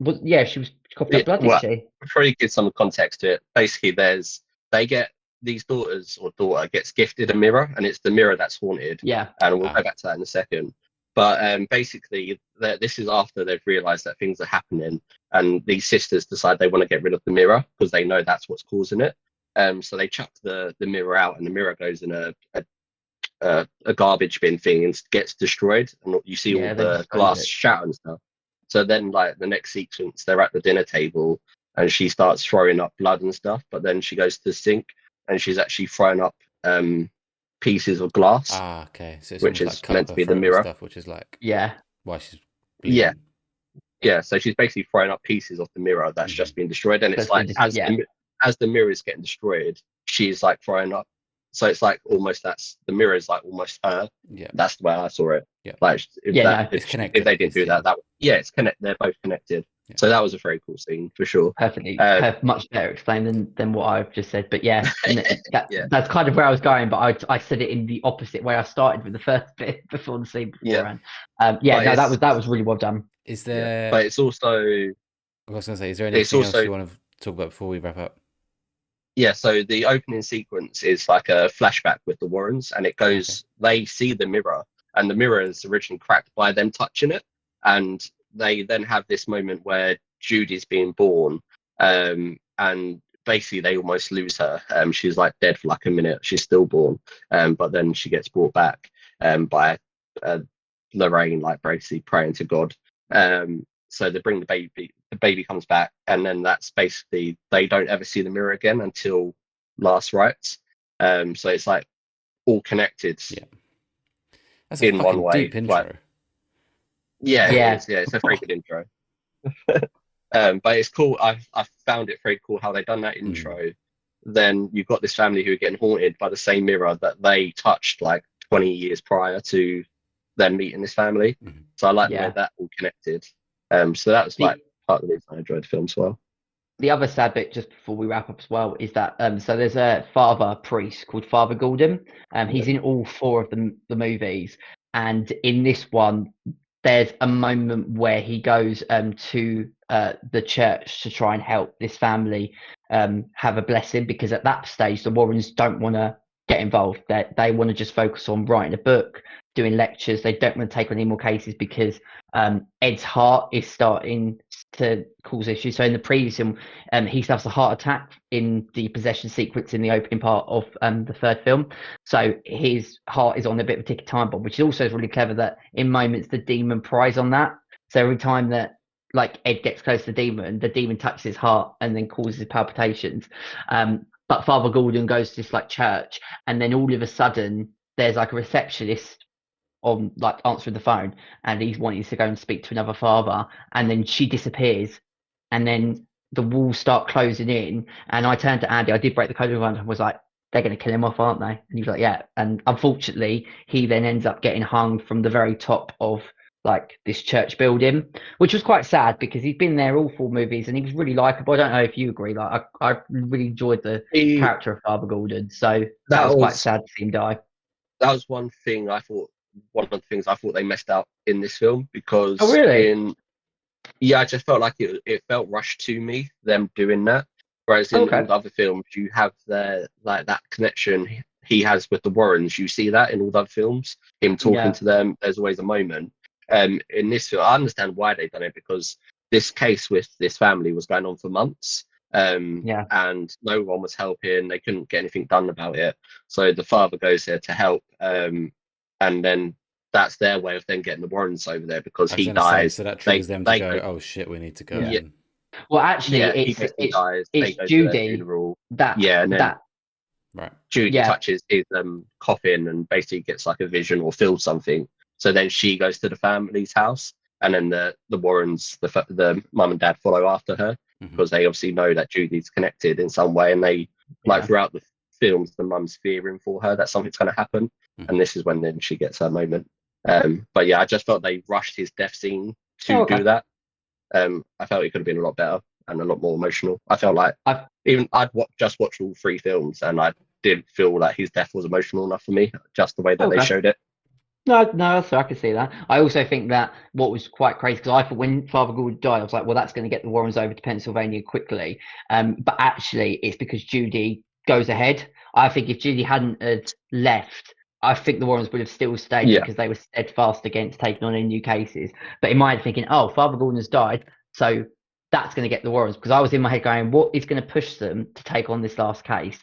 she was coughed up blood, didn't she? Before you give some context to it, basically they get these daughter gets gifted a mirror, and it's the mirror that's haunted. Yeah. And we'll go back to that in a second. But basically, this is after they've realised that things are happening, and these sisters decide they want to get rid of the mirror because they know that's what's causing it. So they chuck the mirror out, and the mirror goes in a garbage bin thing and gets destroyed, and you see all the glass shatter and stuff. So then, like the next sequence, they're at the dinner table, and she starts throwing up blood and stuff. But then she goes to the sink, and she's actually throwing up pieces of glass. Okay. So it's which is like meant to be the mirror stuff, which is like why she's bleeding. Yeah. So she's basically throwing up pieces of the mirror that's just been destroyed, and it's like as the mirror is getting destroyed, she's like throwing up. So it's like almost the mirror is like almost her. Yeah. That's the way I saw it. Yeah. Like it's connected. If they didn't do that, it's connected. They're both connected. Yeah. So that was a very cool scene for sure. Perfectly, much better explained than what I've just said. But yeah, that's kind of where I was going. But I said it in the opposite way. I started with the first bit before the scene beforehand. That was really well done. Is there? But it's also. I was going to say, is there anything else you want to talk about before we wrap up? Yeah, so the opening sequence is like a flashback with the Warrens, and it goes. Okay. They see the mirror, and the mirror is originally cracked by them touching it, and they then have this moment where Judy's being born, and basically they almost lose her. She's like dead for like a minute. She's stillborn, but then she gets brought back by Lorraine, like basically praying to God. So they bring the baby. The baby comes back, and then that's basically they don't ever see the mirror again until Last Rites. So it's like all connected. Yeah, that's in one way. Deep intro. Like, yeah. It's a very good intro. But it's cool. I found it very cool how they done that intro. Then you've got this family who are getting haunted by the same mirror that they touched like 20 years prior to them meeting this family. So I like the way that all connected. So that was like part of the reason I enjoyed the film as well. The other sad bit, just before we wrap up as well, is that so there's a father priest called Father Gordon. He's in all 4 of the movies, and in this one, there's a moment where he goes to the church to try and help this family have a blessing, because at that stage the Warrens don't want to get involved. They want to just focus on writing a book, doing lectures. They don't want to take on any more cases because Ed's heart is starting to cause issues. So in the previous film, he suffers a heart attack in the possession sequence in the opening part of the 3rd film. So his heart is on a bit of a ticking time bomb, which also is really clever that in moments the demon pries on that. So every time that like Ed gets close to the demon touches his heart and then causes palpitations. But Father Gordon goes to this like church, and then all of a sudden there's like a receptionist on like answering the phone, and he's wanting to go and speak to another father, and then she disappears, and then the walls start closing in. And I turned to Andy, I did break the code of and was like, they're going to kill him off, aren't they? And he was like, yeah. And unfortunately he then ends up getting hung from the very top of like this church building, which was quite sad because he's been there all 4 movies and he was really likable. I don't know if you agree. Like I really enjoyed the character of Father Gordon, so that was quite sad to see him die. That was one of the things I thought they messed up in this film, because I just felt like it felt rushed to me, them doing that. Whereas in all the other films, you have like that connection he has with the Warrens. You see that in all the other films, him talking to them. There's always a moment. In this film, I understand why they've done it, because this case with this family was going on for months. And no one was helping. They couldn't get anything done about it. So the father goes there to help. And then that's their way of then getting the Warrens over there, because he dies. So that triggers them to go, oh shit, we need to go. Well, actually, it's Judy that Right. Judy Yeah. touches his coffin and basically gets like a vision or feels something. So then she goes to the family's house, and then the Warrens, the mum and dad, follow after her because they obviously know that Judy's connected in some way, and they like throughout the films, the mum's fearing for her that something's going to happen, and this is when then she gets her moment. But yeah, I just felt they rushed his death scene to do that. I felt it could have been a lot better and a lot more emotional. I felt like just watched all three films, and I didn't feel like his death was emotional enough for me, just the way that they showed it. No, so I can see that. I also think that what was quite crazy, because I thought when Father Gordon died, I was like, well, that's going to get the Warrens over to Pennsylvania quickly. But actually, it's because Judy goes ahead. I think if Judy hadn't had left, I think the Warrens would have still stayed because they were steadfast against taking on any new cases. But in my head, thinking, oh, Father Gordon has died, so that's going to get the Warrens. Because I was in my head going, what is going to push them to take on this last case?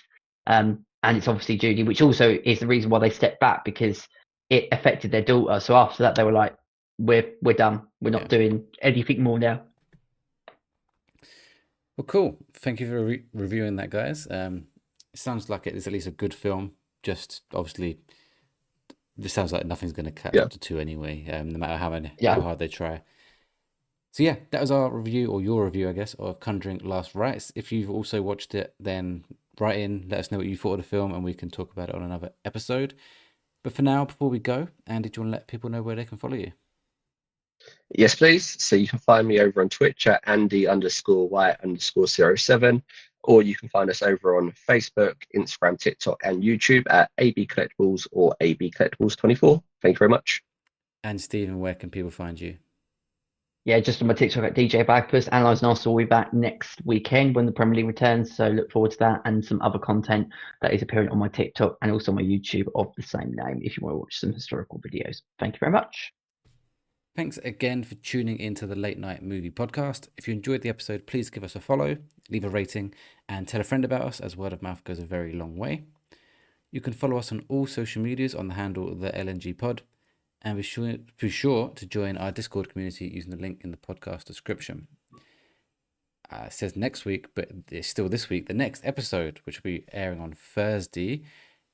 And it's obviously Judy, which also is the reason why they stepped back, because it affected their daughter. So after that, they were like, we're done. We're not doing anything more now. Well, cool. Thank you for reviewing that, guys. It sounds like it is at least a good film. Just obviously, this sounds like nothing's going to catch up to 2 anyway, no matter how hard they try. So yeah, that was our review, or your review, I guess, of Conjuring Last Rites. If you've also watched it, then write in, let us know what you thought of the film, and we can talk about it on another episode. But for now, before we go, Andy, do you want to let people know where they can follow you? Yes, please. So you can find me over on Twitch at Andy_Y_07, or you can find us over on Facebook, Instagram, TikTok, and YouTube at AB Collectibles or AB Collectibles 24. Thank you very much. And Stephen, where can people find you? Yeah, just on my TikTok at DJ Bagpuss. Analyze and Arsenal will be back next weekend when the Premier League returns. So look forward to that, and some other content that is appearing on my TikTok and also my YouTube of the same name if you want to watch some historical videos. Thank you very much. Thanks again for tuning into the Late Night Movie Podcast. If you enjoyed the episode, please give us a follow, leave a rating, and tell a friend about us, as word of mouth goes a very long way. You can follow us on all social medias on the handle the LNG Pod, and be sure to join our Discord community using the link in the podcast description. It says next week, but it's still this week. The next episode, which will be airing on Thursday,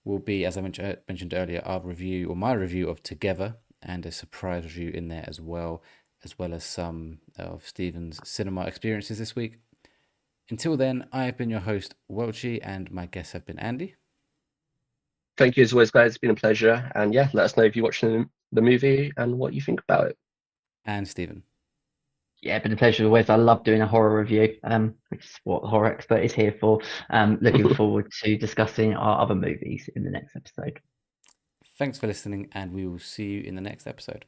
will be, as I mentioned earlier, our review, or my review of Together, and a surprise review in there as well as some of Stephen's cinema experiences this week. Until then, I have been your host, Welchy, and my guests have been Andy. Thank you as always, guys. It's been a pleasure. And yeah, let us know if you're watching the movie and what you think about it. And Stephen. Yeah, been a pleasure as always. I love doing a horror review, which is what Horror Expert is here for. Looking forward to discussing our other movies in the next episode. Thanks for listening, and we will see you in the next episode.